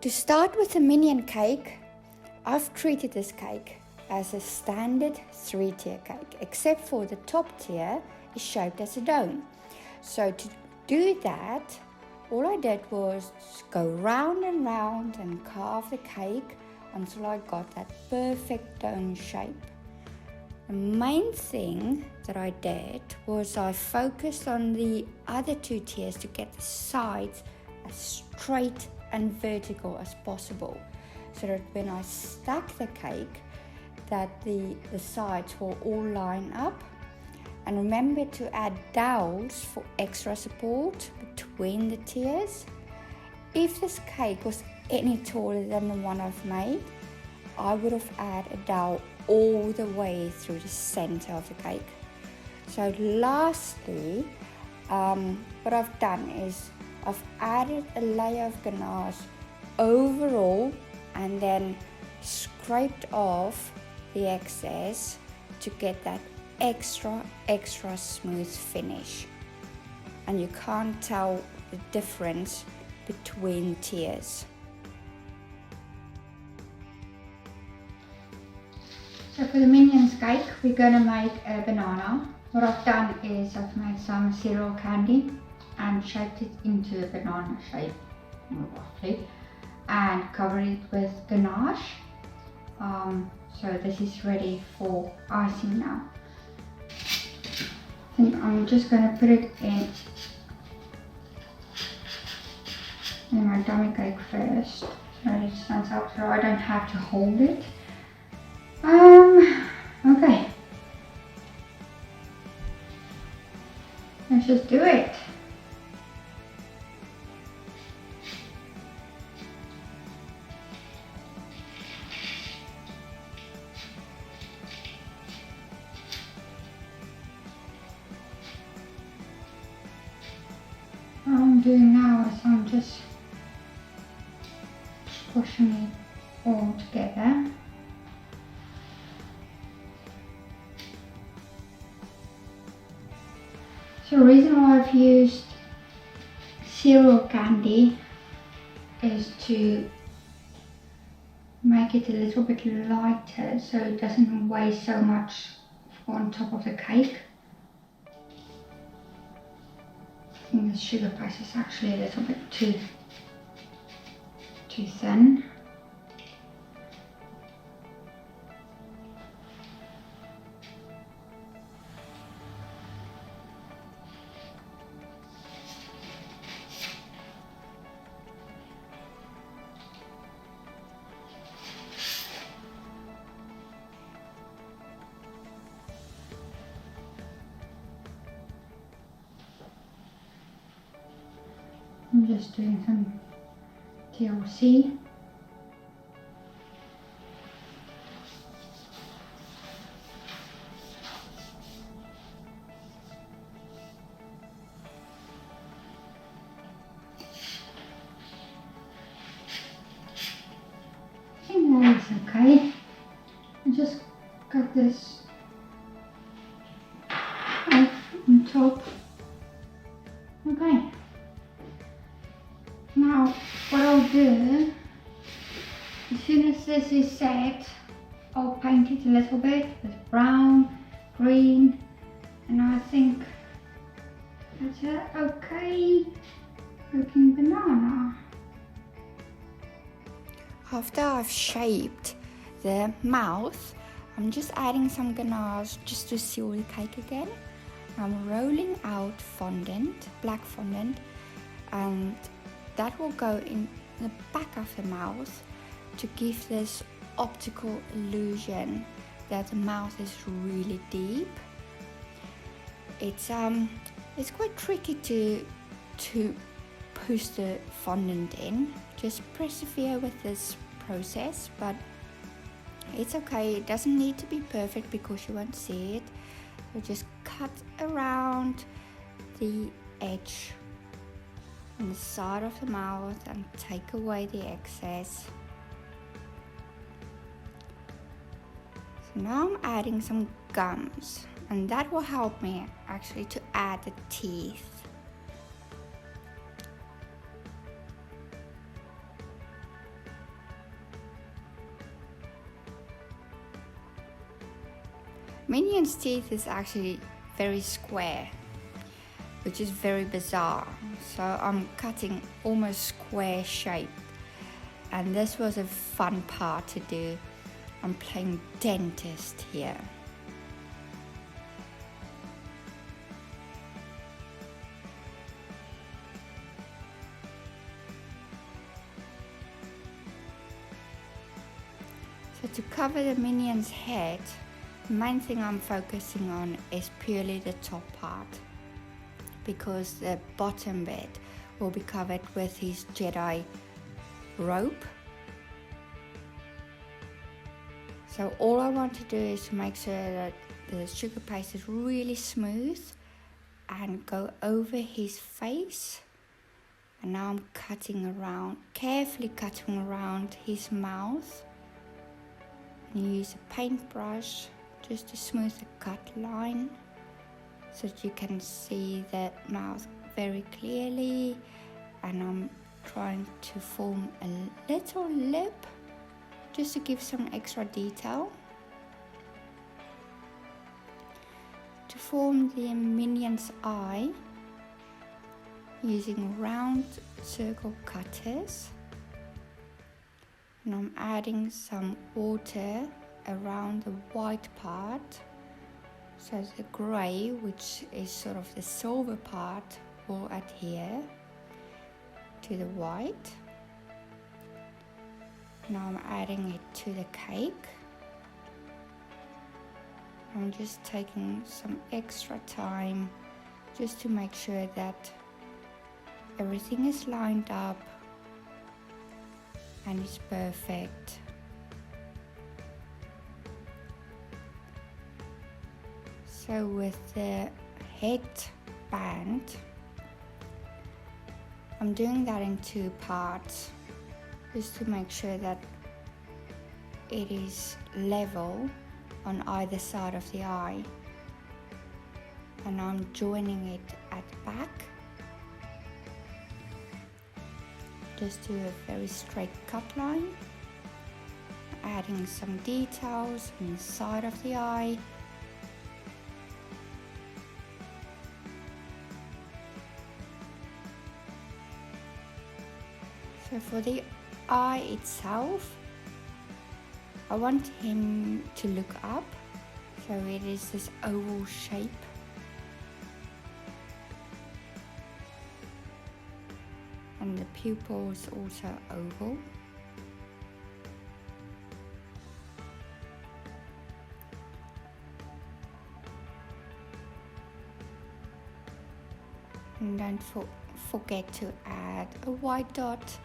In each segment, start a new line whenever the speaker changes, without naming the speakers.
To start with the Minion cake, I've treated this cake as a standard 3-tier cake, except for the top tier is shaped as a dome. So to do that, all I did was go round and round and carve the cake until I got that perfect dome shape. The main thing that I did was I focused on the other 2 tiers to get the sides as straight and vertical as possible, so that when I stack the cake, that the sides will all line up. And remember to add dowels for extra support between the tiers. If this cake was any taller than the one I've made, I would have added a dowel all the way through the center of the cake. So lastly, what I've done is I've added a layer of ganache overall and then scraped off the excess to get that extra smooth finish. And you can't tell the difference between tiers. So for the Minions cake, we're gonna make a banana. What I've done is I've made some cereal candy and shaped it into a banana shape, roughly, and covered it with ganache. So this is ready for icing now. I think I'm just going to put it in my dummy cake first, so it stands up so I don't have to hold it. Okay. Let's just do it. What I'm doing now is I'm just squashing it all together. So the reason why I've used cereal candy is to make it a little bit lighter so it doesn't weigh so much on top of the cake. I think the sugar paste is actually a little bit too thin. I'm just doing some TLC. I think that is okay. I just got this on top. Okay. Now, what I'll do, as soon as this is set, I'll paint it a little bit with brown, green, and I think that's an okay looking banana. After I've shaped the mouth, I'm just adding some ganache just to seal the cake again. I'm rolling out fondant, black fondant, and that will go in the back of the mouth to give this optical illusion that the mouth is really deep. It's quite tricky to push the fondant in. Just persevere with this process, but it's okay. It doesn't need to be perfect because you won't see it. So just cut around the edge on the side of the mouth and take away the excess. So now I'm adding some gums, and that will help me actually to add the teeth. Minion's teeth is actually very square, which is very bizarre. So I'm cutting almost square shape. And this was a fun part to do. I'm playing dentist here. So to cover the Minion's head, the main thing I'm focusing on is purely the top part, because the bottom bit will be covered with his Jedi robe. So all I want to do is to make sure that the sugar paste is really smooth and go over his face. And now I'm cutting around, carefully cutting around his mouth. And use a paintbrush just to smooth the cut line so that you can see the mouth very clearly. And I'm trying to form a little lip just to give some extra detail. To form the Minion's eye, using round circle cutters, and I'm adding some water around the white part, so the grey, which is sort of the silver part, will adhere to the white. Now I'm adding it to the cake. I'm just taking some extra time just to make sure that everything is lined up and it's perfect. So with the headband, I'm doing that in two parts, just to make sure that it is level on either side of the eye. And I'm joining it at the back. Just do a very straight cut line, adding some details on the side of the eye. So for the eye itself, I want him to look up, so it is this oval shape. And the pupil is also oval. And don't forget to add a white dot,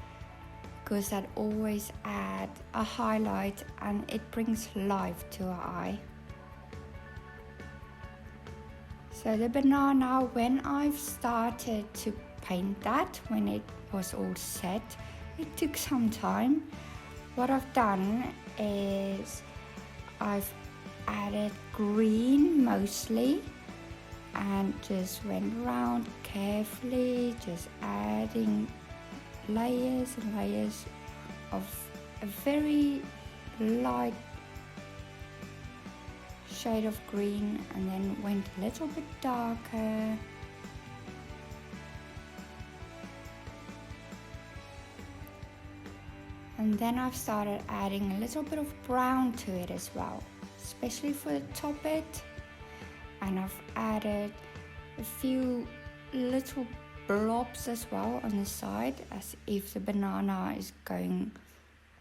because that always adds a highlight and it brings life to our eye. So the banana, when I've started to paint that, when it was all set, it took some time. What I've done is I've added green mostly and just went around carefully, just adding layers and layers of a very light shade of green, and then went a little bit darker. And then I've started adding a little bit of brown to it as well, especially for the top bit. And I've added a few little blobs as well on the side, as if the banana is going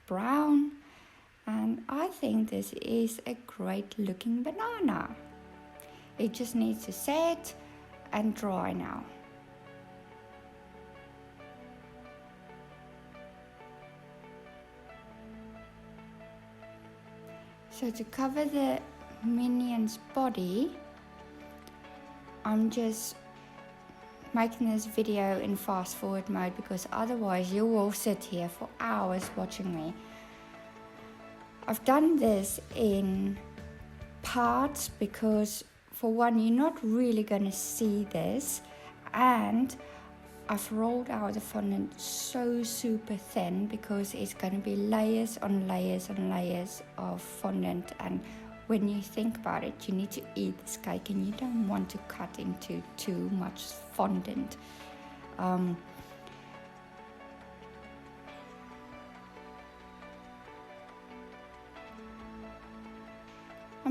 brown. And I think this is a great looking banana. It just needs to set and dry now. So to cover the Minion's body, I'm just making this video in fast forward mode, because otherwise you will sit here for hours watching me. I've done this in parts because, for one, you're not really going to see this, and I've rolled out the fondant so super thin because it's going to be layers on layers on layers of fondant, and when you think about it, you need to eat this cake and you don't want to cut into too much fondant. I'm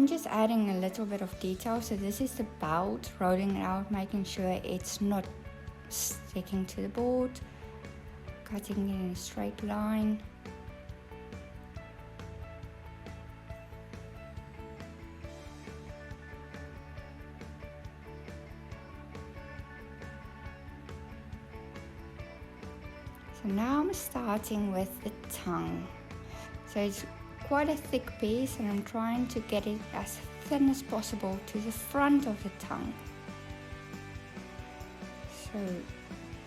just adding a little bit of detail. So this is the belt, rolling it out, making sure it's not sticking to the board, cutting it in a straight line. So now I'm starting with the tongue. So it's quite a thick piece and I'm trying to get it as thin as possible to the front of the tongue. So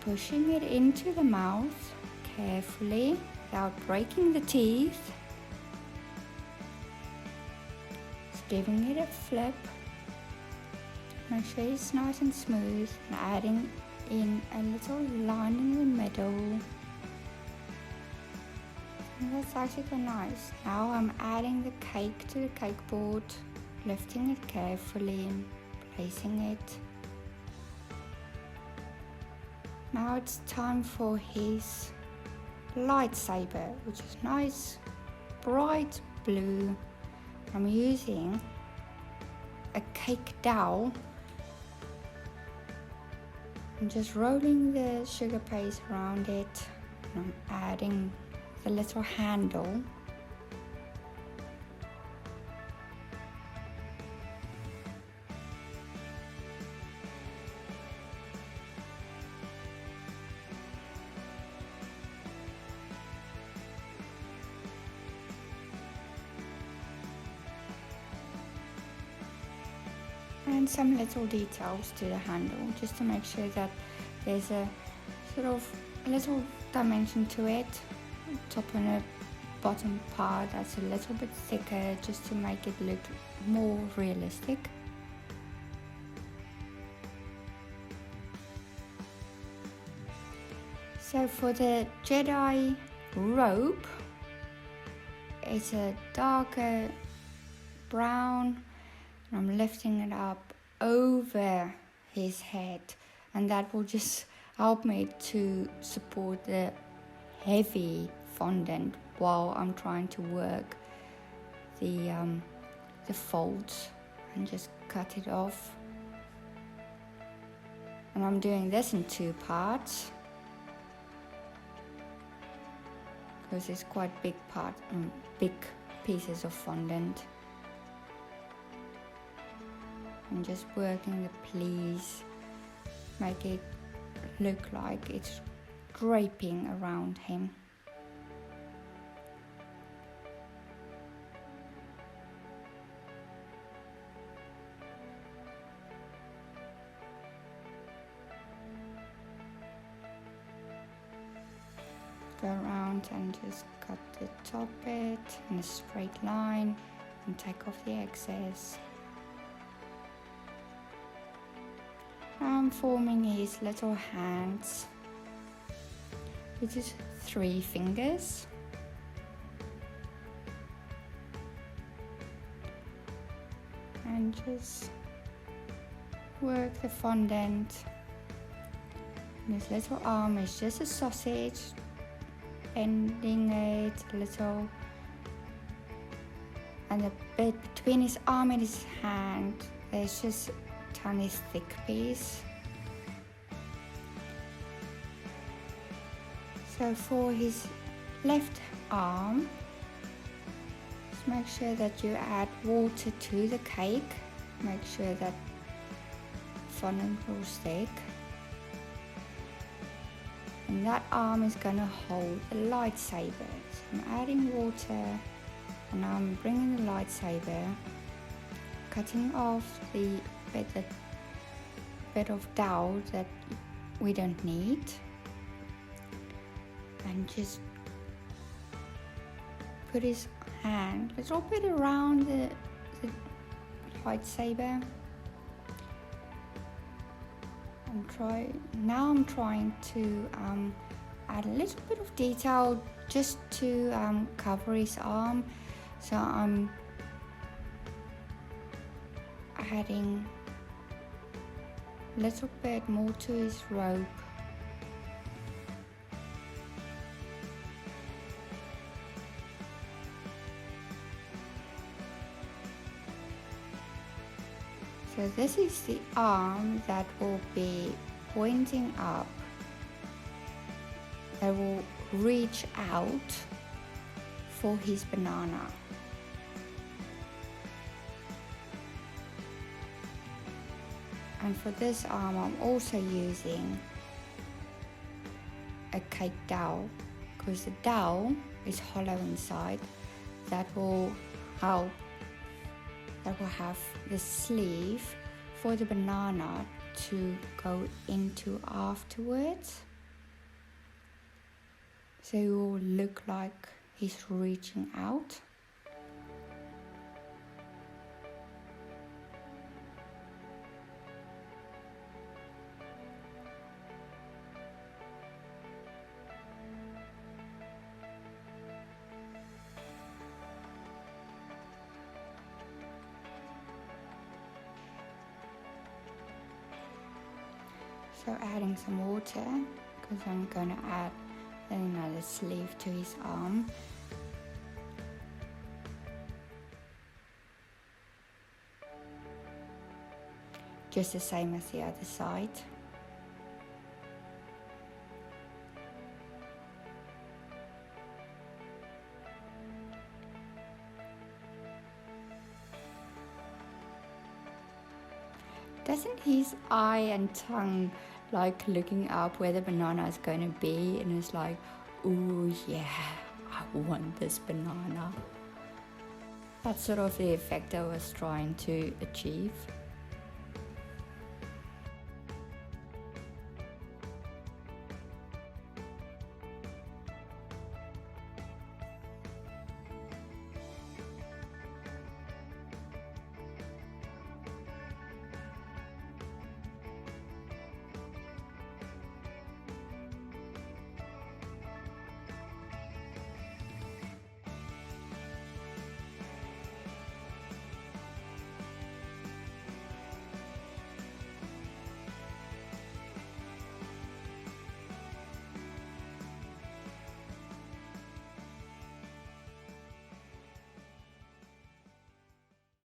pushing it into the mouth carefully without breaking the teeth. Just giving it a flip. Make sure it's nice and smooth and adding in a little line in the middle. That's actually quite nice. Now I'm adding the cake to the cake board, lifting it carefully and placing it. Now it's time for his lightsaber, which is nice, bright blue. I'm using a cake dowel. I'm just rolling the sugar paste around it and I'm adding the little handle. And some little details to the handle, just to make sure that there's a sort of a little dimension to it. Top and a bottom part that's a little bit thicker, just to make it look more realistic. So for the Jedi robe, it's a darker brown. I'm lifting it up over his head, and that will just help me to support the heavy fondant while I'm trying to work the folds and just cut it off. And I'm doing this in two parts because it's quite big pieces of fondant. I'm just working the pleats, make it look like it's draping around him. Go around and just cut the top bit in a straight line and take off the excess. Now I'm forming his little hands, which is 3 fingers. And just work the fondant. And his little arm is just a sausage, bending it a little. And the bit between his arm and his hand, there's just a tiny thick piece. So for his left arm, just make sure that you add water to the cake. Make sure that fondant will stick. And that arm is going to hold the lightsaber. So I'm adding water and now I'm bringing the lightsaber, cutting off the bit of dowel that we don't need. And just put his hand a little bit around the lightsaber. Now I'm trying to add a little bit of detail just to cover his arm. So I'm adding a little bit more to his robe. So this is the arm that will be pointing up, that will reach out for his banana. And for this arm, I'm also using a cake dowel, because the dowel is hollow inside. That will help. That will have the sleeve for the banana to go into afterwards. So it will look like he's reaching out. So adding some water, because I'm going to add another sleeve to his arm. Just the same as the other side. Doesn't his eye and tongue like looking up where the banana is going to be, and it's like, oh yeah, I want this banana. That's sort of the effect I was trying to achieve.